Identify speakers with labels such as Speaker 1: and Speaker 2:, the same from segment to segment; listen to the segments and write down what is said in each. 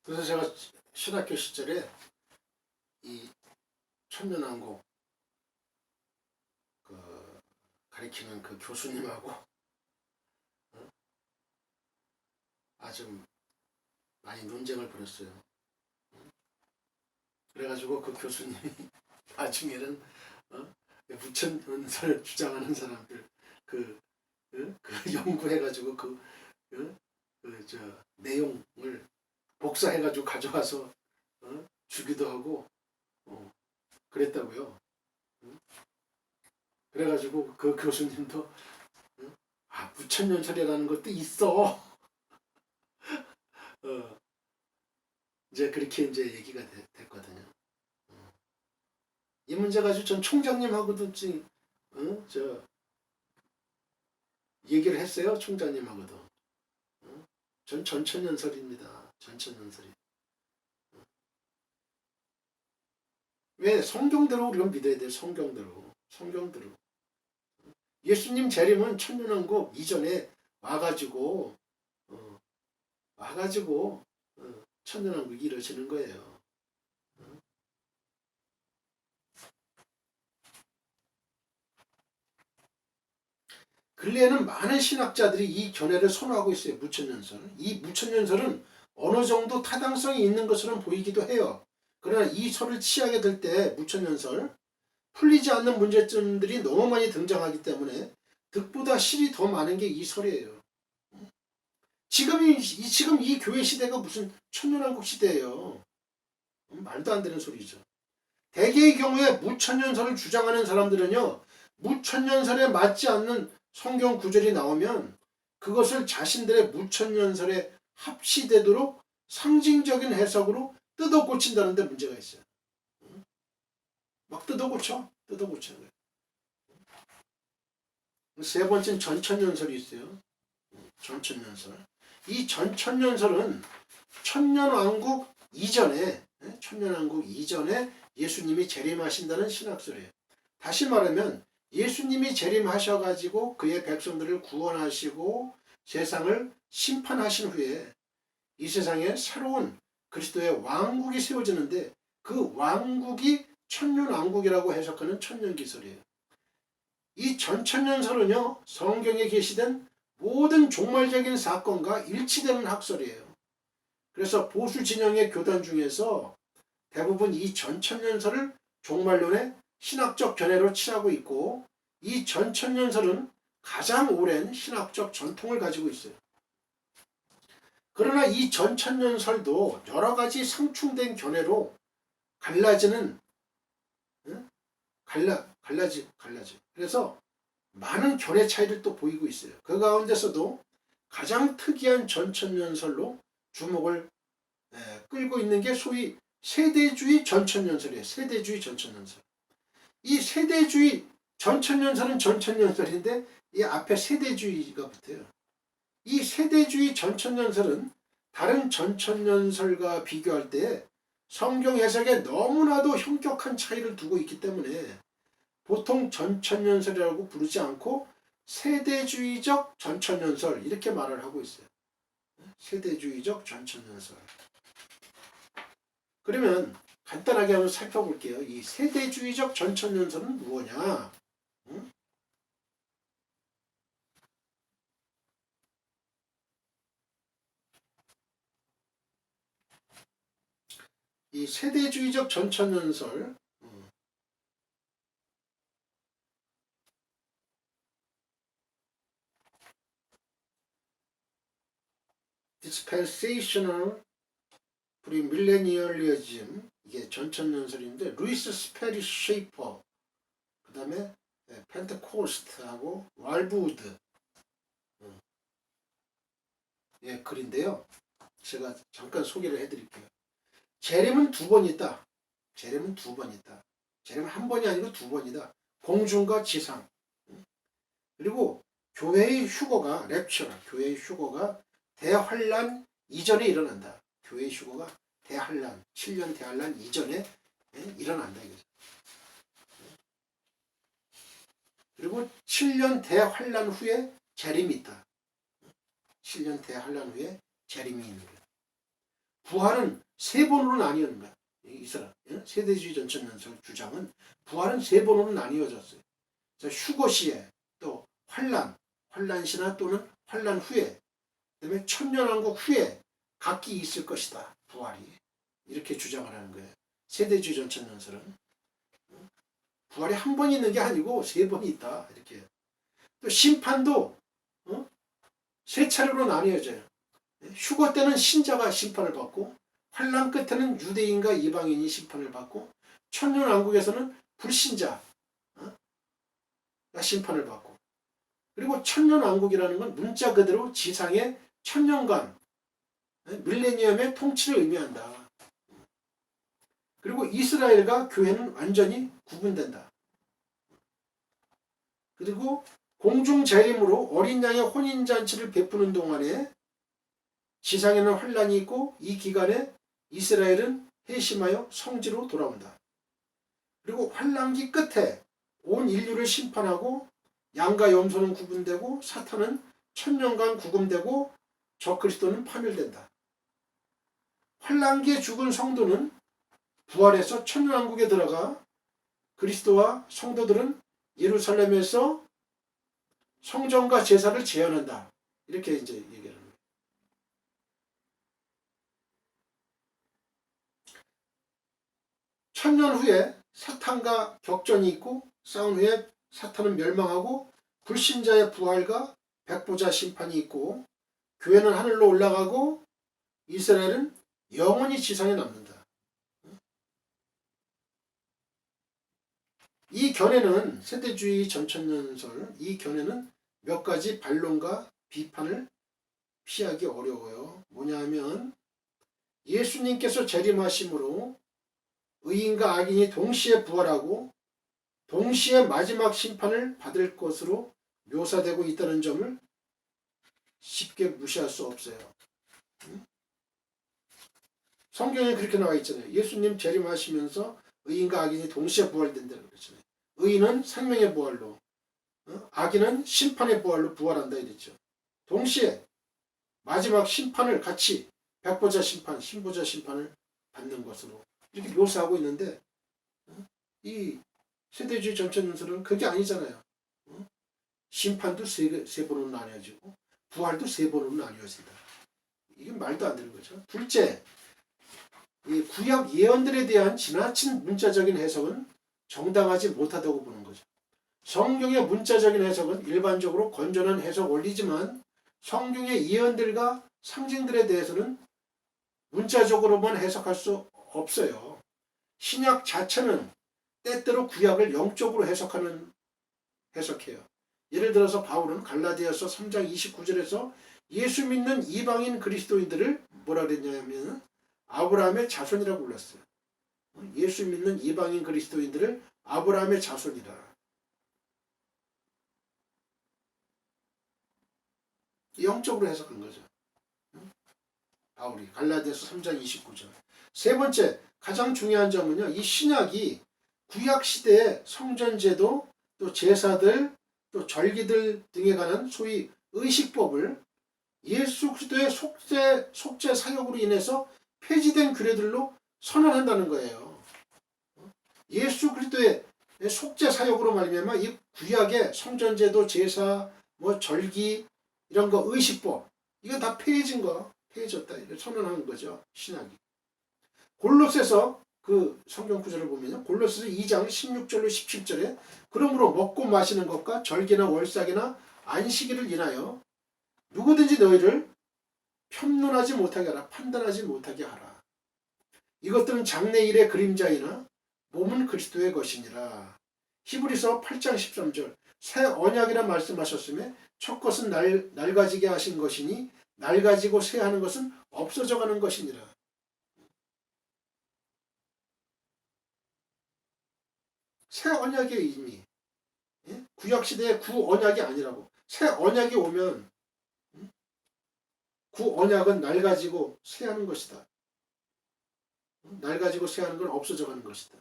Speaker 1: 그래서 제가 신학교 시절에 이 천년왕국 그 가리키는 그 교수님하고 아주 많이 논쟁을 벌였어요. 그래가지고 그 교수님이 나중에는 무천연설을 주장하는 사람들 그 연구해가지고 저 내용을 복사해가지고 가져와서 주기도 하고 그랬다고요. 그래가지고 그 교수님도 무천년설이라는 것도 있어. 이제 그렇게 이제 얘기가 됐거든요. 이 문제 가지고 전 총장님하고도 지금 저 얘기를 했어요. 총장님하고도. 전 전천연설입니다. 전천연설이. 왜? 성경대로 우리가 믿어야 돼요. 성경대로. 예수님 재림은 천년왕국 이전에 와가지고 천년왕국이 이루어지는 거예요. 근래에는 많은 신학자들이 이 견해를 선호하고 있어요. 무천년설. 이 무천년설은 어느 정도 타당성이 있는 것처럼 보이기도 해요. 그러나 이 설을 취하게 될 때 무천년설 풀리지 않는 문제점들이 너무 많이 등장하기 때문에 득보다 실이 더 많은 게 이 설이에요. 지금 이 교회 시대가 무슨 천년왕국 시대예요. 말도 안 되는 소리죠. 대개의 경우에 무천년설을 주장하는 사람들은요, 무천년설에 맞지 않는 성경 구절이 나오면 그것을 자신들의 무천년설에 합치되도록 상징적인 해석으로 뜯어 고친다는 데 문제가 있어요. 막 뜯어 고쳐. 세 번째는 전천년설이 있어요. 전천년설. 이 전천년설은 천년왕국 이전에 예수님이 재림하신다는 신학설이에요. 다시 말하면 예수님이 재림하셔가지고 그의 백성들을 구원하시고 세상을 심판하신 후에 이 세상에 새로운 그리스도의 왕국이 세워지는데 그 왕국이 천년왕국이라고 해석하는 천년기설이에요. 이 전천년설은요, 성경에 계시된 모든 종말적인 사건과 일치되는 학설이에요. 그래서 보수 진영의 교단 중에서 대부분 이 전천년설을 종말론의 신학적 견해로 취하고 있고, 이 전천년설은 가장 오랜 신학적 전통을 가지고 있어요. 그러나 이 전천년설도 여러 가지 상충된 견해로 갈라지는 갈라지. 그래서 많은 견해 차이를 또 보이고 있어요. 그 가운데서도 가장 특이한 전천년설로 주목을 끌고 있는 게 소위 세대주의 전천년설이에요. 세대주의 전천년설. 이 세대주의 전천년설은 전천년설인데 이 앞에 세대주의가 붙어요. 이 세대주의 전천년설은 다른 전천년설과 비교할 때 성경 해석에 너무나도 현격한 차이를 두고 있기 때문에 보통 전천년설이라고 부르지 않고 세대주의적 전천년설 이렇게 말을 하고 있어요. 세대주의적 전천년설. 그러면 간단하게 한번 살펴볼게요. 이 세대주의적 전천년설은 무엇이냐? 이 세대주의적 전천년설 dispensational 프리밀레니얼리즘 이게 전천년설인데 루이스 스페리 쉐이퍼 그 다음에 펜테코스트하고 왈브우드 글인데요. 제가 잠깐 소개를 해드릴게요. 재림은 두 번 있다. 재림은 한 번이 아니고 두 번이다. 공중과 지상. 그리고 교회의 휴거가 교회의 휴거가 대환란 이전에 일어난다. 교회의 휴거가 대환란 7년 대환란 이전에 일어난다 이거죠. 그리고 7년 대환란 후에 재림이 있다. 7년 대환란 후에 재림이 있는 거예요. 부활은 세 번으로 나뉘는 거야. 이스라엘 세대주의 전천연설 주장은 부활은 세 번으로 나뉘어졌어요. 휴거 시에, 또 환란 시나 또는 환란 후에, 그다음에 천년왕국 후에 각기 있을 것이다. 부활이 이렇게 주장을 하는 거예요. 세대주의 전천연설은 부활이 한 번 있는 게 아니고 세 번이 있다. 이렇게. 또 심판도 세 차례로 나뉘어져요. 휴거 때는 신자가 심판을 받고, 환란 끝에는 유대인과 이방인이 심판을 받고, 천년왕국에서는 불신자가 심판을 받고, 그리고 천년왕국이라는 건 문자 그대로 지상의 천년간 밀레니엄의 통치를 의미한다. 그리고 이스라엘과 교회는 완전히 구분된다. 그리고 공중 재림으로 어린 양의 혼인잔치를 베푸는 동안에 지상에는 환란이 있고, 이 기간에 이스라엘은 회심하여 성지로 돌아온다. 그리고 환란기 끝에 온 인류를 심판하고, 양과 염소는 구분되고, 사탄은 천년간 구금되고, 적그리스도는 파멸된다. 환란기에 죽은 성도는 부활해서 천년왕국에 들어가, 그리스도와 성도들은 예루살렘에서 성전과 제사를 재현한다. 이렇게 이제 얘기를 합니다. 천년 후에 사탄과 격전이 있고, 싸운 후에 사탄은 멸망하고, 불신자의 부활과 백보자 심판이 있고, 교회는 하늘로 올라가고, 이스라엘은 영원히 지상에 남는다. 이 견해는 세대주의 전천연설, 이 견해는 몇 가지 반론과 비판을 피하기 어려워요. 뭐냐면 예수님께서 재림하심으로 의인과 악인이 동시에 부활하고 동시에 마지막 심판을 받을 것으로 묘사되고 있다는 점을 쉽게 무시할 수 없어요. 성경에 그렇게 나와 있잖아요. 예수님 재림하시면서 의인과 악인이 동시에 부활된다고 그랬잖아요. 의인은 생명의 부활로, 악인은 심판의 부활로 부활한다 이랬죠. 동시에 마지막 심판을 같이 백보자 심판, 신보자 심판을 받는 것으로 이렇게 묘사하고 있는데, 이 세대주의 전천연설은 그게 아니잖아요. 심판도 세 번으로 나뉘어지고 부활도 세 번으로 나뉘어진다. 이게 말도 안 되는 거죠. 둘째, 이 구약 예언들에 대한 지나친 문자적인 해석은 정당하지 못하다고 보는 거죠. 성경의 문자적인 해석은 일반적으로 건전한 해석 원리지만, 성경의 예언들과 상징들에 대해서는 문자적으로만 해석할 수 없어요. 신약 자체는 때때로 구약을 영적으로 해석해요. 예를 들어서 바울은 갈라디아서 3장 29절에서 예수 믿는 이방인 그리스도인들을 뭐라 그랬냐면 아브라함의 자손이라고 불렀어요. 예수 믿는 이방인 그리스도인들을 아브라함의 자손이라. 영적으로 해석한 거죠. 바울이 갈라디아서 3장 29절. 세 번째, 가장 중요한 점은요, 이 신약이 구약 시대의 성전제도, 또 제사들, 또 절기들 등에 관한 소위 의식법을 예수 그리스도의 속죄 사역으로 인해서 폐지된 규례들로 선언한다는 거예요. 예수 그리스도의 속죄 사역으로 말미암아 이 구약의 성전제도, 제사, 절기 이런 거 의식법, 이건 다 폐해졌다 이렇게 선언하는 거죠. 신약이. 골로새서 그 성경 구절을 보면요, 골로새서 2장 16절로 17절에 그러므로 먹고 마시는 것과 절기나 월삭이나 안식일을 인하여 누구든지 너희를 편론하지 못하게 하라, 판단하지 못하게 하라. 이것들은 장래일의 그림자이나 몸은 그리스도의 것이니라. 히브리서 8장 13절. 새 언약이라 말씀하셨으며 첫 것은 낡아지게 하신 것이니 낡아지고 새하는 것은 없어져 가는 것이니라. 새 언약의 의미, 구약시대의 구언약이 아니라고. 새 언약이 오면 구언약은 낡아지고 새하는 것이다. 낡아지고 새하는 건 없어져 가는 것이다.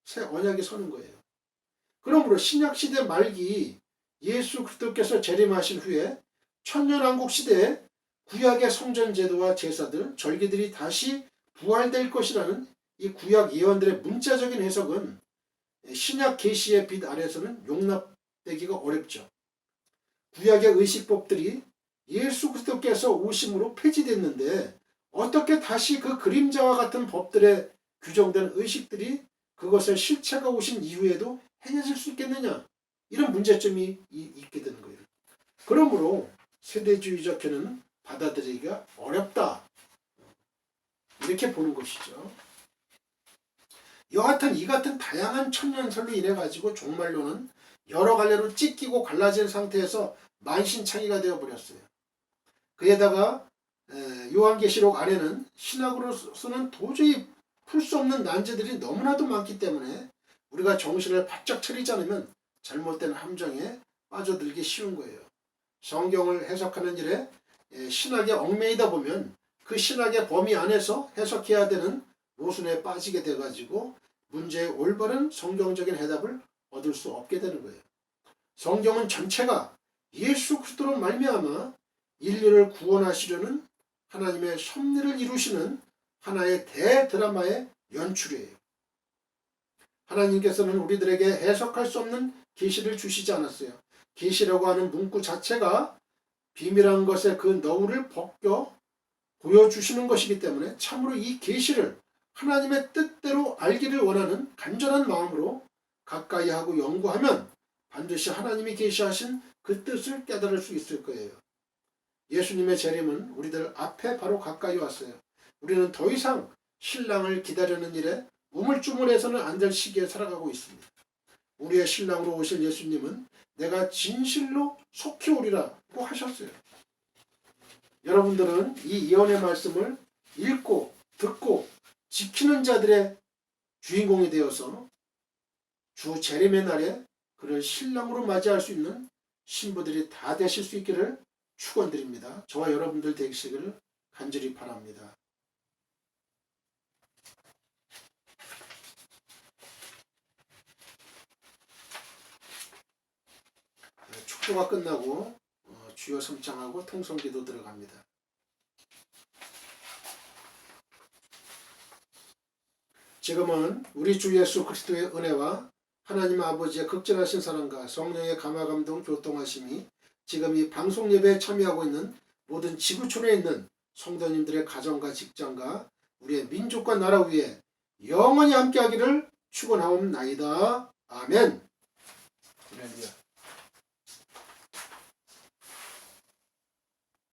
Speaker 1: 새 언약이 서는 거예요. 그러므로 신약시대 말기 예수 그리스도께서 재림하신 후에 천년왕국 시대에 구약의 성전 제도와 제사들, 절기들이 다시 부활될 것이라는 이 구약 예언들의 문자적인 해석은 신약 계시의 빛 아래서는 용납되기가 어렵죠. 구약의 의식법들이 예수 그리스도께서 오심으로 폐지됐는데 어떻게 다시 그 그림자와 같은 법들에 규정된 의식들이 그것을 실체가 오신 이후에도 행해질 수 있겠느냐, 이런 문제점이 있게 되는 거예요. 그러므로 세대주의적회는 받아들이기가 어렵다, 이렇게 보는 것이죠. 여하튼 이 같은 다양한 천년설로 인해 가지고 종말론은 여러 갈래로 찢기고 갈라진 상태에서 만신창이가 되어버렸어요. 그에다가 요한계시록 안에는 신학으로서는 도저히 풀 수 없는 난제들이 너무나도 많기 때문에 우리가 정신을 바짝 차리지 않으면 잘못된 함정에 빠져들기 쉬운 거예요. 성경을 해석하는 일에 신학에 얽매이다 보면 그 신학의 범위 안에서 해석해야 되는 모순에 빠지게 돼가지고 문제의 올바른 성경적인 해답을 얻을 수 없게 되는 거예요. 성경은 전체가 예수 그리스도로 말미암아 인류를 구원하시려는 하나님의 섭리를 이루시는 하나의 대드라마의 연출이에요. 하나님께서는 우리들에게 해석할 수 없는 계시를 주시지 않았어요. 계시라고 하는 문구 자체가 비밀한 것의 그 너울을 벗겨 보여주시는 것이기 때문에 참으로 이 계시를 하나님의 뜻대로 알기를 원하는 간절한 마음으로 가까이 하고 연구하면 반드시 하나님이 계시하신 그 뜻을 깨달을 수 있을 거예요. 예수님의 재림은 우리들 앞에 바로 가까이 왔어요. 우리는 더 이상 신랑을 기다리는 일에 우물쭈물해서는 안 될 시기에 살아가고 있습니다. 우리의 신랑으로 오실 예수님은 내가 진실로 속히 오리라고 하셨어요. 여러분들은 이 예언의 말씀을 읽고 듣고 지키는 자들의 주인공이 되어서 주 재림의 날에 그를 신랑으로 맞이할 수 있는 신부들이 다 되실 수 있기를 축원드립니다. 저와 여러분들 되시기를 간절히 바랍니다. 축도가 끝나고 주여 섬창하고 통성기도 들어갑니다. 지금은 우리 주 예수 그리스도의 은혜와 하나님 아버지의 극진하신 사랑과 성령의 감화감동 교통하심이 지금 이 방송 예배에 참여하고 있는 모든 지구촌에 있는 성도님들의 가정과 직장과 우리의 민족과 나라 위에 영원히 함께하기를 축원하옵나이다. 아멘. 할렐루야.